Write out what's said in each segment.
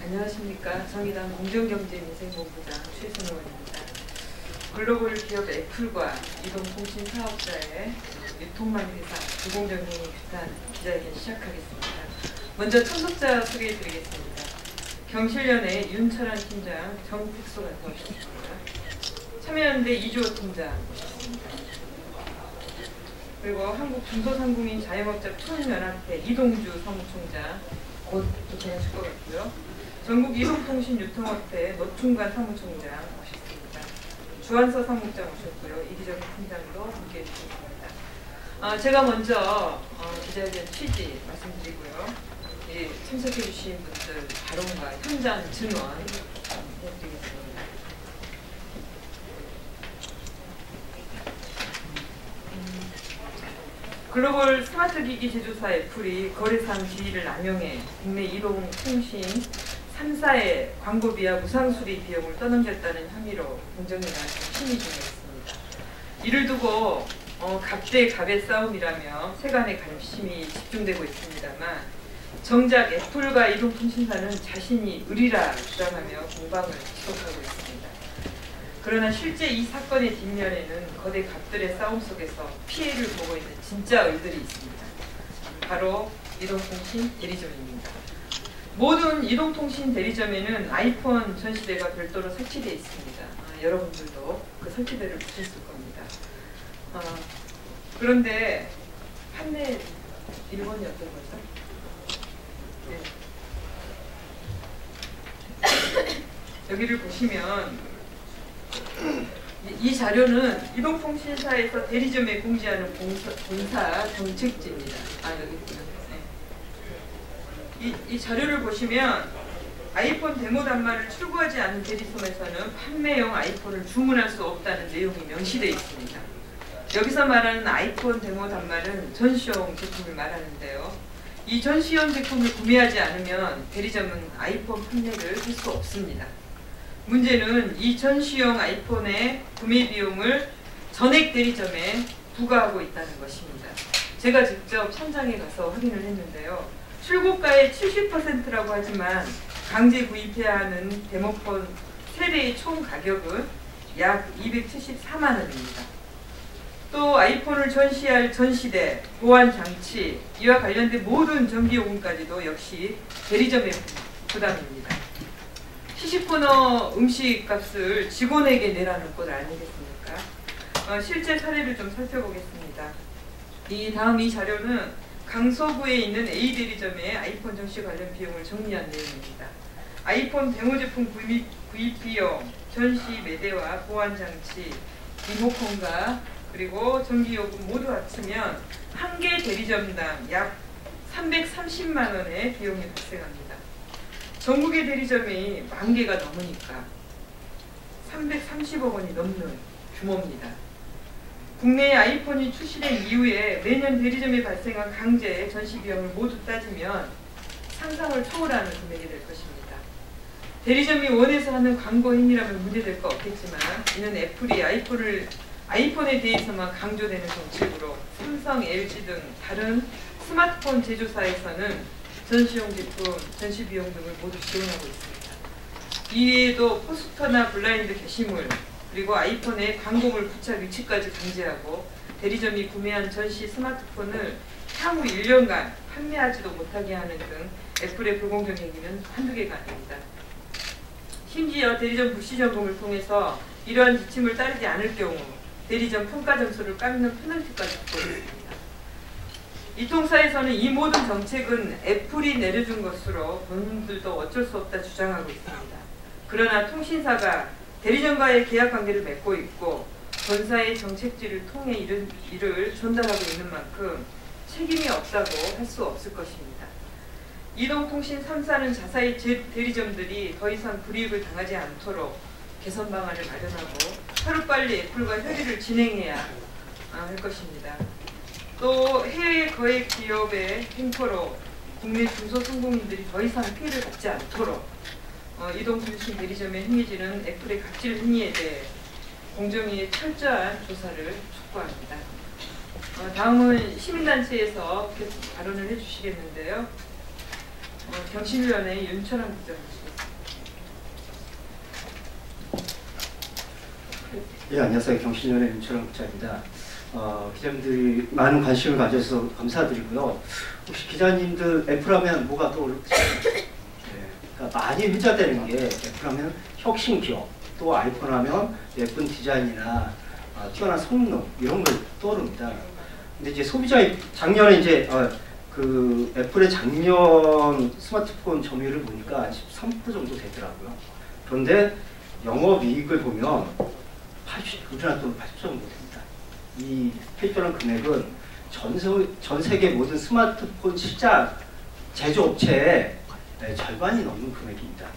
안녕하십니까. 정의당 공정경제민생본부장 최순호입니다. 글로벌 기업 애플과 이동통신 사업자의 유통망 회사 불공정행위 규탄 기자회견 시작하겠습니다. 먼저 참석자 소개해드리겠습니다. 경실련의 윤철한 팀장, 정택수 간사 오셨습니다. 참여연대 이주호 팀장 오셨습니다. 그리고 한국중소상공인 자영업자 총연합회 이동주 사무총장 곧 도착하실 것 같고요. 전국 이동통신 유통업체 노충관 사무총장 오셨습니다. 주한서 사무국장 오셨고요. 이기정 팀장도 함께해 주셨습니다. 제가 먼저 기자회견 취지 말씀드리고요. 참석해 주신 분들 발언과 현장 증언 해드리겠습니다. 글로벌 스마트기기 제조사 애플이 거래상 지위를 남용해 국내 이동통신 3사의 광고비와 무상수리 비용을 떠넘겼다는 혐의로 공정위가 심의 중에 있습니다. 이를 두고 갑대 갑의 싸움이라며 세간의 관심이 집중되고 있습니다만 정작 애플과 이동통신사는 자신이 의리라 주장하며 공방을 지속하고 있습니다. 그러나 실제 이 사건의 뒷면에는 거대 갑들의 싸움 속에서 피해를 보고 있는 진짜 의들이 있습니다. 바로 이동통신 대리점입니다. 모든 이동통신 대리점에는 아이폰 전시대가 별도로 설치되어 있습니다. 여러분들도 그 설치대를 보셨을 겁니다. 그런데 판매 일본이 어떤 거죠? 네. 여기를 보시면 이 자료는 이동통신사에서 대리점에 공지하는 본사 정책지입니다. 여기 있구나. 이 자료를 보시면 아이폰 데모 단말을 출고하지 않은 대리점에서는 판매용 아이폰을 주문할 수 없다는 내용이 명시되어 있습니다. 여기서 말하는 아이폰 데모 단말은 전시용 제품을 말하는데요. 이 전시용 제품을 구매하지 않으면 대리점은 아이폰 판매를 할 수 없습니다. 문제는 이 전시용 아이폰의 구매 비용을 전액 대리점에 부과하고 있다는 것입니다. 제가 직접 현장에 가서 확인을 했는데요. 출고가의 70%라고 하지만 강제 구입해야 하는 데모폰 세대의 총 가격은 약 274만 원입니다. 또 아이폰을 전시할 전시대, 보안장치, 이와 관련된 모든 전기요금까지도 역시 대리점의 부담입니다. 시식코너 음식값을 직원에게 내라는 것 아니겠습니까? 실제 사례를 좀 살펴보겠습니다. 다음 이 자료는 강서구에 있는 A 대리점의 아이폰 전시 관련 비용을 정리한 내용입니다. 아이폰 데모 제품 구입 비용, 전시 매대와 보안장치, 리모컨과 그리고 전기요금 모두 합치면 한 개 대리점당 약 330만 원의 비용이 발생합니다. 전국의 대리점이 10,000개가 넘으니까 330억 원이 넘는 규모입니다. 국내에 아이폰이 출시된 이후에 매년 대리점에 발생한 강제 전시 비용을 모두 따지면 상상을 초월하는 금액이 될 것입니다. 대리점이 원해서 하는 광고 행위라면 문제될 거 없겠지만 이는 애플이 아이폰에 대해서만 강조되는 정책으로 삼성, LG 등 다른 스마트폰 제조사에서는 전시용 제품, 전시 비용 등을 모두 지원하고 있습니다. 이외에도 포스터나 블라인드 게시물, 그리고 아이폰에 광고물 부착 위치까지 강제하고 대리점이 구매한 전시 스마트폰을 향후 1년간 판매하지도 못하게 하는 등 애플의 불공정 행위는 한두 개가 아닙니다. 심지어 대리점 불시 점검을 통해서 이러한 지침을 따르지 않을 경우 대리점 평가 점수를 깎는 페널티까지 붙고 있습니다. 이 통사에서는 이 모든 정책은 애플이 내려준 것으로 본인들도 어쩔 수 없다 주장하고 있습니다. 그러나 통신사가 대리점과의 계약 관계를 맺고 있고 본사의 정책지를 통해 이를 전달하고 있는 만큼 책임이 없다고 할 수 없을 것입니다. 이동통신 3사는 자사의 대리점들이 더 이상 불이익을 당하지 않도록 개선 방안을 마련하고 하루빨리 애플과 협의를 진행해야 할 것입니다. 또 해외 거액 기업의 행포로 국내 중소상공인들이 더 이상 피해를 받지 않도록 이동통신 대리점의 행위지는 애플의 갑질 행위에 대해 공정위의 철저한 조사를 촉구합니다. 다음은 시민단체에서 계속 발언을 해주시겠는데요. 경실위원회 윤철환 기자 모시겠습니다. 예, 안녕하세요. 경실위원회 윤철환 기자입니다. 기자님들이 많은 관심을 가져서 감사드리고요. 혹시 기자님들 애플하면 뭐가 떠오르세요? 네, 그러니까 많이 회자되는 게 애플하면 혁신 기업, 또 아이폰 하면 예쁜 디자인이나 뛰어난 성능 이런 걸 떠오릅니다. 근데 이제 작년에 이제 그 애플의 작년 스마트폰 점유율을 보니까 13% 정도 되더라고요. 그런데 영업이익을 보면 80%돈 80% 정도 됩니다. 이 필요한 금액은 전 세계 모든 스마트폰 시작 제조업체의 절반이 넘는 금액입니다.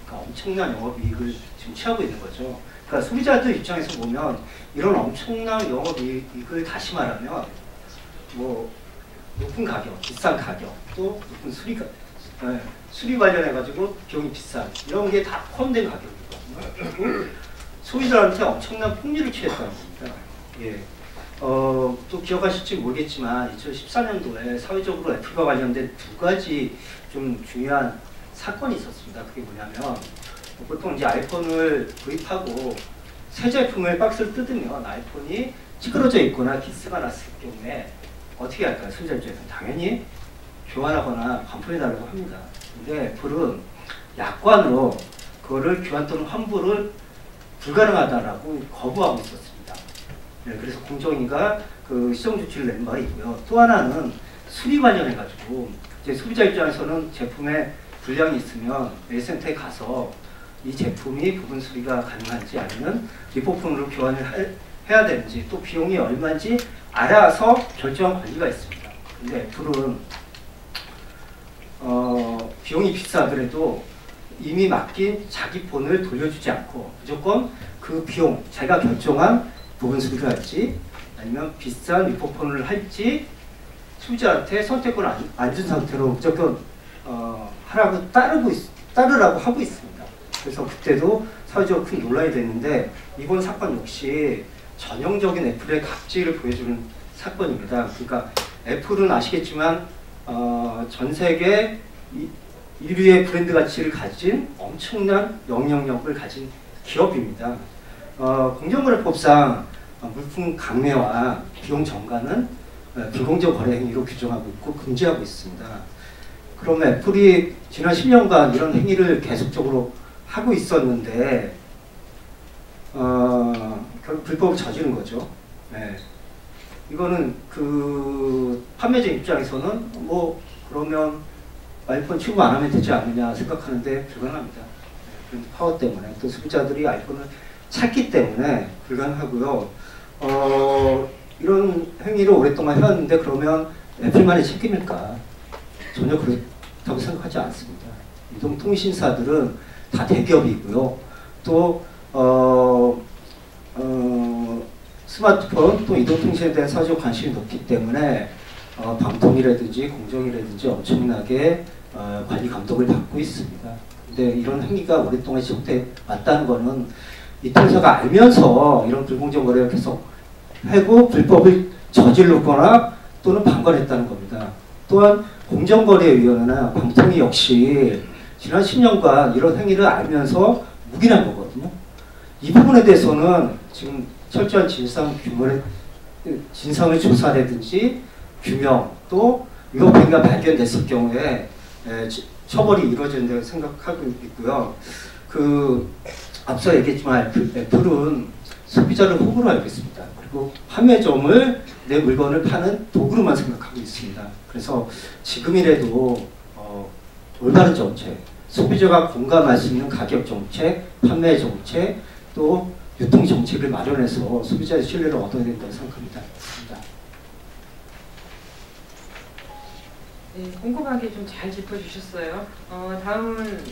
그러니까 엄청난 영업이익을 지금 취하고 있는 거죠. 그러니까 소비자들 입장에서 보면 이런 엄청난 영업이익을 다시 말하면 뭐 높은 가격, 비싼 가격, 또 높은 수리 관련해가지고 비용이 비싼 이런 게 다 포함된 가격이거든요. 그리고 소비자한테 엄청난 폭리를 취했다는 겁니다. 예. 또 기억하실지 모르겠지만 2014년도에 사회적으로 애플과 관련된 두 가지 좀 중요한 사건이 있었습니다. 그게 뭐냐면 보통 이제 아이폰을 구입하고 새 제품을 박스를 뜯으면 아이폰이 찌그러져 있거나 기스가 났을 경우에 어떻게 할까요? 소비자 입장에서는 당연히 교환하거나 반품해달라고 합니다. 근데 애플은 약관으로 그거를 교환 또는 환불을 불가능하다라고 거부하고 있었습니다. 네, 그래서 공정위가 그 시정 조치를 낸 바 있고요. 또 하나는 수리 관련해가지고 이제 소비자 입장에서는 제품에 불량이 있으면 메이센터에 가서 이 제품이 부분 수리가 가능한지 아니면 리포품으로 교환을 해야 되는지 또 비용이 얼마인지 알아서 결정한 권리가 있습니다. 근데 애플은 비용이 비싸더라도 이미 맡긴 자기 폰을 돌려주지 않고 무조건 그 비용, 자기가 결정한 부분 수리를 할지 아니면 비싼 리포폰을 할지 소비자한테 선택권을 안 준 상태로 무조건 따르라고 하고 있습니다. 그래서 그때도 사회적으로 큰 논란이 됐는데 이번 사건 역시 전형적인 애플의 갑질을 보여주는 사건입니다. 그러니까 애플은 아시겠지만 전 세계 1위의 브랜드 가치를 가진 엄청난 영향력을 가진 기업입니다. 공정거래법상 물품 강매와 비용 전가는 불공정 거래 행위로 규정하고 있고 금지하고 있습니다. 그러면 애플이 지난 10년간 이런 행위를 계속적으로 하고 있었는데 결국 불법을 저지른 거죠. 네. 이거는 그 판매자 입장에서는 뭐 그러면 아이폰 취급 안 하면 되지 않느냐 생각하는데 불가능합니다. 네. 파워 때문에 또 소비자들이 아이폰을 찾기 때문에 불가능하고요. 이런 행위를 오랫동안 해왔는데 그러면 애플만의 책임일까? 전혀 그렇다고 생각하지 않습니다. 이동통신사들은 다 대기업이고요. 또 스마트폰 또 이동통신에 대한 사회적 관심이 높기 때문에 방통이라든지 공정이라든지 엄청나게 관리 감독을 받고 있습니다. 근데 이런 행위가 오랫동안 지속돼 왔다는 거는 이 통사가 알면서 이런 불공정 거래를 계속 하고 불법을 저질렀거나 또는 방관했다는 겁니다. 또한 공정거래위원회나 방통위 역시 지난 10년간 이런 행위를 알면서 묵인한 거거든요. 이 부분에 대해서는 지금 철저한 진상의 조사라든지 규명 또 위법 행위가 발견됐을 경우에 처벌이 이루어진다고 생각하고 있고요. 앞서 얘기했지만 애플은 소비자를 호구로 알고 있습니다. 그리고 판매점을 내 물건을 파는 도구로만 생각하고 있습니다. 그래서 지금이라도 올바른 정책, 소비자가 공감할 수 있는 가격 정책, 판매 정책, 또 유통 정책을 마련해서 소비자의 신뢰를 얻어야 된다고 생각합니다. 네, 꼼꼼하게 좀 잘 짚어주셨어요. 다음은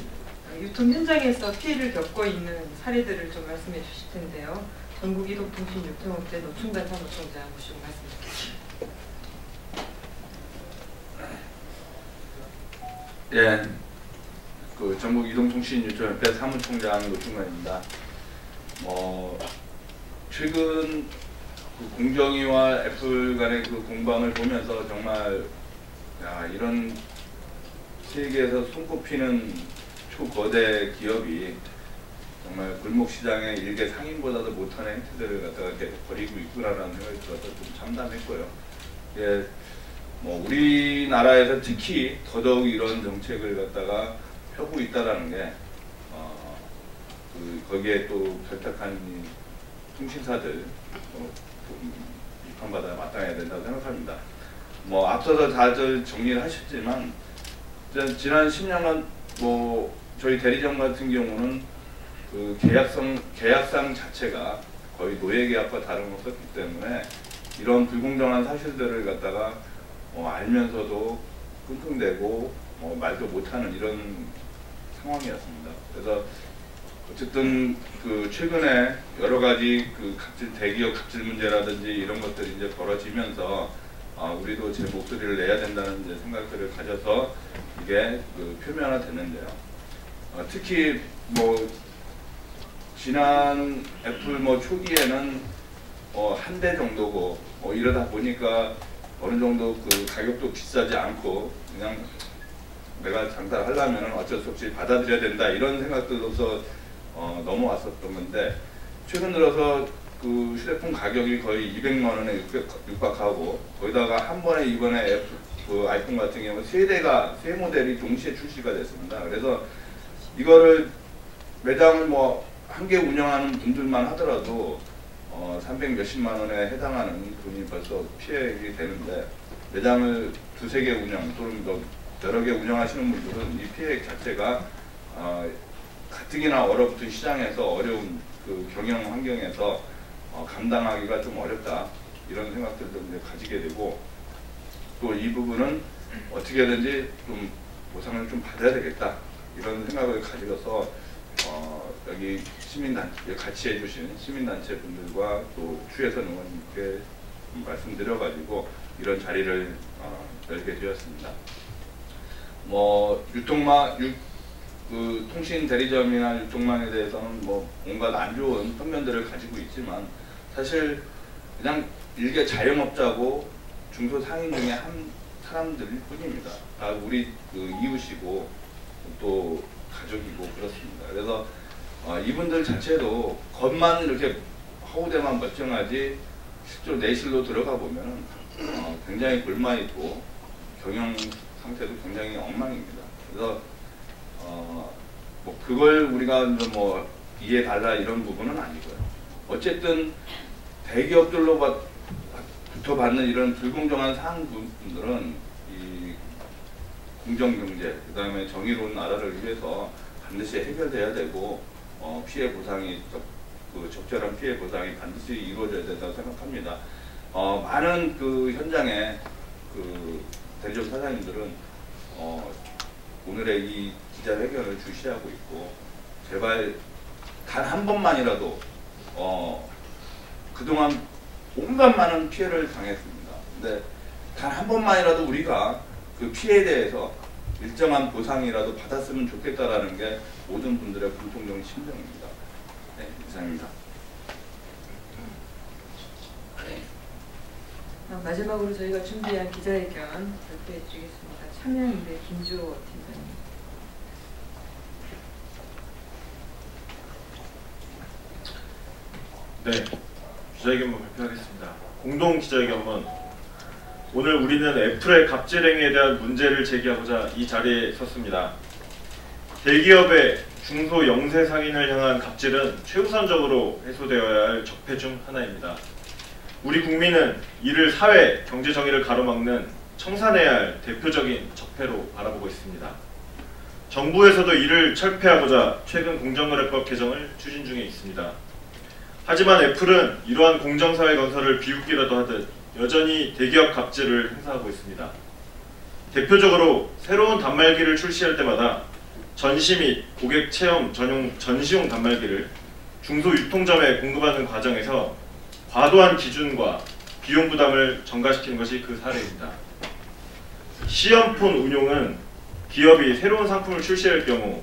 유통 현장에서 피해를 겪고 있는 사례들을 좀 말씀해 주실 텐데요. 전국 이동통신 유통업체 노충단 사무총장 모시고 말씀 듣겠습니다. 예, 그 전국 이동통신 유통협회 사무총장 노충관입니다. 최근 그 공정위와 애플 간의 그 공방을 보면서 정말 이런 세계에서 손꼽히는 초거대 기업이 정말 골목시장의 일개 상인보다도 못하는 행태들을 갖다가 계속 벌이고 있구나라는 생각이 들어서 좀 참담했고요. 예, 우리나라에서 특히 더더욱 이런 정책을 갖다가 펴고 있다라는 게 거기에 또 결탁한 통신사들 비판받아 마땅해야 된다고 생각합니다. 앞서서 다들 정리를 하셨지만 지난 10년간 저희 대리점 같은 경우는 그 계약상 자체가 거의 노예계약과 다름없었기 때문에 이런 불공정한 사실들을 갖다가 알면서도 끙끙대고 말도 못하는 이런 상황이었습니다. 그래서 어쨌든 그 최근에 여러 가지 그 대기업 갑질 문제라든지 이런 것들이 이제 벌어지면서 우리도 제 목소리를 내야 된다는 이제 생각들을 가져서 이게 그 표면화됐는데요. 특히 지난 애플 초기에는 한 대 정도고 이러다 보니까 어느 정도 그 가격도 비싸지 않고 그냥 내가 장사를 하려면 어쩔 수 없이 받아들여야 된다 이런 생각들로서 넘어왔었던 건데 최근 들어서 그 휴대폰 가격이 거의 200만 원에 육박하고 거기다가 한 번에 이번에 그 아이폰 같은 경우 세 모델이 동시에 출시가 됐습니다. 그래서 이거를 매장을 한 개 운영하는 분들만 하더라도 300 몇십만 원에 해당하는 돈이 벌써 피해액이 되는데 매장을 두세 개 운영 또는 더 여러 개 운영하시는 분들은 이 피해액 자체가 가뜩이나 얼어붙은 시장에서 어려운 그 경영 환경에서 감당하기가 좀 어렵다 이런 생각들도 이제 가지게 되고 또 이 부분은 어떻게든지 좀 보상을 좀 받아야 되겠다 이런 생각을 가지고서 여기 시민단체 같이 해주신 시민단체 분들과 또 추혜선 의원님께 말씀드려가지고 이런 자리를 열게 되었습니다. 그 통신 대리점이나 유통망에 대해서는 온갖 안 좋은 편견들을 가지고 있지만 사실 그냥 일개 자영업자고 중소상인 중에 한 사람들일 뿐입니다. 다 우리 그 이웃이고 또 가족이고 그렇습니다. 그래서 이분들 자체도 겉만 이렇게 허우대만 멀쩡하지 실제로 내실로 들어가 보면 굉장히 골마 있고 경영 상태도 굉장히 엉망입니다. 그래서 그걸 우리가 이해 달라 이런 부분은 아니고요. 어쨌든 대기업들로부터 받는 이런 불공정한 사항분들은 이 공정경제, 그 다음에 정의로운 나라를 위해서 반드시 해결돼야 되고 피해 보상이 적절한 피해 보상이 반드시 이루어져야 된다고 생각합니다. 많은 그 현장에 그 대리점 사장님들은 오늘의 이 기자회견을 주시하고 있고 제발 단 한 번만이라도 그동안 온갖 많은 피해를 당했습니다. 근데 단 한 번만이라도 우리가 그 피해에 대해서 일정한 보상이라도 받았으면 좋겠다라는 게 모든 분들의 공통적인 심정입니다. 네, 이상입니다. 마지막으로 저희가 준비한 기자회견 발표해 드리겠습니다. 참여연대 김주호 팀장님. 네, 기자회견문 발표하겠습니다. 공동 기자회견문. 오늘 우리는 애플의 갑질 행위에 대한 문제를 제기하고자 이 자리에 섰습니다. 대기업의 중소 영세 상인을 향한 갑질은 최우선적으로 해소되어야 할 적폐 중 하나입니다. 우리 국민은 이를 사회, 경제 정의를 가로막는 청산해야 할 대표적인 적폐로 바라보고 있습니다. 정부에서도 이를 철폐하고자 최근 공정거래법 개정을 추진 중에 있습니다. 하지만 애플은 이러한 공정사회 건설을 비웃기라도 하듯 여전히 대기업 갑질을 행사하고 있습니다. 대표적으로 새로운 단말기를 출시할 때마다 전시 및 고객 체험 전용 전시용 단말기를 중소유통점에 공급하는 과정에서 과도한 기준과 비용 부담을 전가시키는 것이 그 사례입니다. 시험폰 운용은 기업이 새로운 상품을 출시할 경우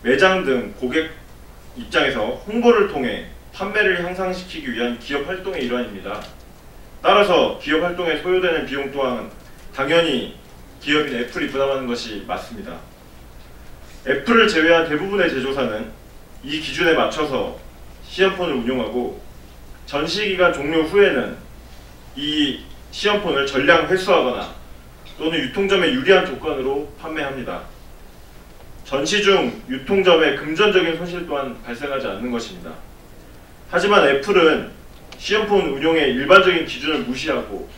매장 등 고객 입장에서 홍보를 통해 판매를 향상시키기 위한 기업 활동의 일환입니다. 따라서 기업 활동에 소요되는 비용 또한 당연히 기업인 애플이 부담하는 것이 맞습니다. 애플을 제외한 대부분의 제조사는 이 기준에 맞춰서 시험폰을 운용하고 전시기간 종료 후에는 이 시험폰을 전량 회수하거나 또는 유통점에 유리한 조건으로 판매합니다. 전시 중 유통점에 금전적인 손실 또한 발생하지 않는 것입니다. 하지만 애플은 시험폰 운용의 일반적인 기준을 무시하고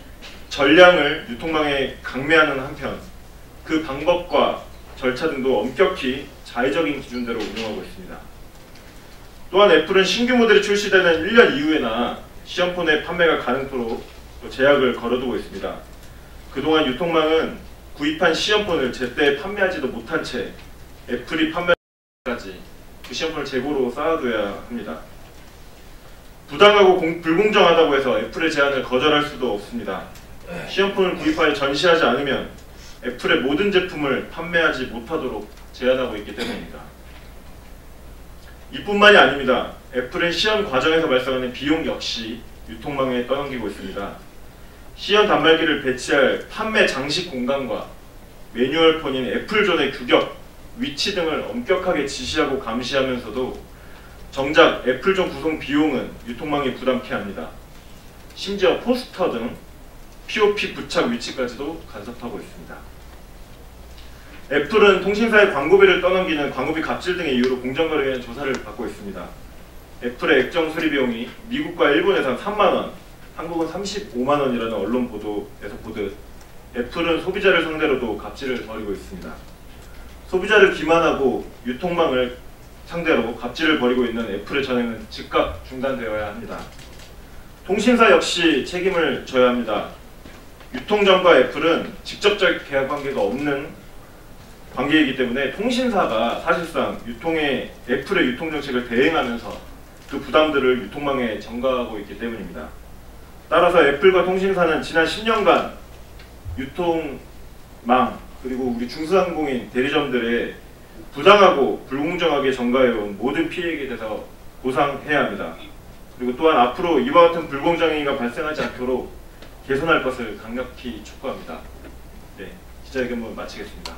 전량을 유통망에 강매하는 한편 그 방법과 절차 등도 엄격히 자의적인 기준대로 운영하고 있습니다. 또한 애플은 신규 모델이 출시되는 1년 이후에나 시험폰의 판매가 가능토록 또 제약을 걸어두고 있습니다. 그동안 유통망은 구입한 시험폰을 제때 판매하지도 못한 채 애플이 판매까지 그 시험폰을 재고로 쌓아둬야 합니다. 부당하고 불공정하다고 해서 애플의 제안을 거절할 수도 없습니다. 시험폰을 구입하여 전시하지 않으면 애플의 모든 제품을 판매하지 못하도록 제한하고 있기 때문입니다. 이뿐만이 아닙니다. 애플은 시연 과정에서 발생하는 비용 역시 유통망에 떠넘기고 있습니다. 시연 단말기를 배치할 판매 장식 공간과 매뉴얼폰인 애플존의 규격, 위치 등을 엄격하게 지시하고 감시하면서도 정작 애플존 구성 비용은 유통망이 부담케 합니다. 심지어 포스터 등 POP 부착 위치까지도 간섭하고 있습니다. 애플은 통신사의 광고비를 떠넘기는 광고비 갑질 등의 이유로 공정거래에 대한 조사를 받고 있습니다. 애플의 액정 수리 비용이 미국과 일본에선 3만원, 한국은 35만원이라는 언론 보도에서 보듯 애플은 소비자를 상대로도 갑질을 벌이고 있습니다. 소비자를 기만하고 유통망을 상대로 갑질을 벌이고 있는 애플의 전횡은 즉각 중단되어야 합니다. 통신사 역시 책임을 져야 합니다. 유통점과 애플은 직접적 계약 관계가 없는 관계이기 때문에 통신사가 사실상 애플의 유통 정책을 대행하면서 그 부담들을 유통망에 전가하고 있기 때문입니다. 따라서 애플과 통신사는 지난 10년간 유통망 그리고 우리 중소상공인 대리점들의 부당하고 불공정하게 전가해온 모든 피해에 대해서 보상해야 합니다. 그리고 또한 앞으로 이와 같은 불공정행위가 발생하지 않도록 개선할 것을 강력히 촉구합니다. 네, 기자회견문 마치겠습니다.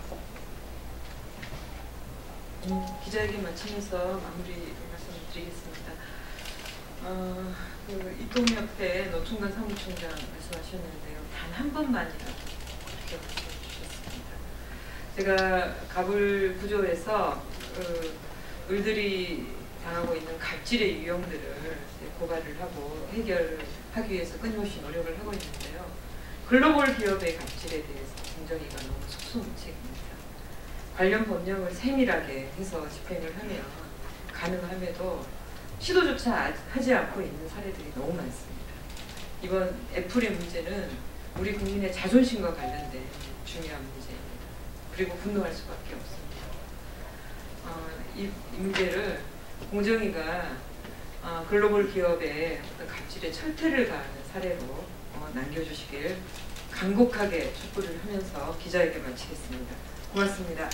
기자회견 마치면서 마무리 말씀드리겠습니다. 이통협회 노총관 사무총장 말씀하셨는데요. 단 한 번만이라도 그렇게 말씀해 주셨습니다. 제가 갑을 구조에서 을들이 당하고 있는 갑질의 유형들을 고발을 하고 해결하기 위해서 끊임없이 노력을 하고 있는데요. 글로벌 기업의 갑질에 대해서 공정위가 너무 속수무책입니다. 관련 법령을 세밀하게 해서 집행을 하면 가능함에도 시도조차 하지 않고 있는 사례들이 너무 많습니다. 이번 애플의 문제는 우리 국민의 자존심과 관련된 중요한 문제입니다. 그리고 분노할 수밖에 없습니다. 이 문제를 공정위가 글로벌 기업의 어떤 갑질에 철퇴를 가하는 사례로 남겨주시길 간곡하게 촉구를 하면서 기자회견 마치겠습니다. 고맙습니다.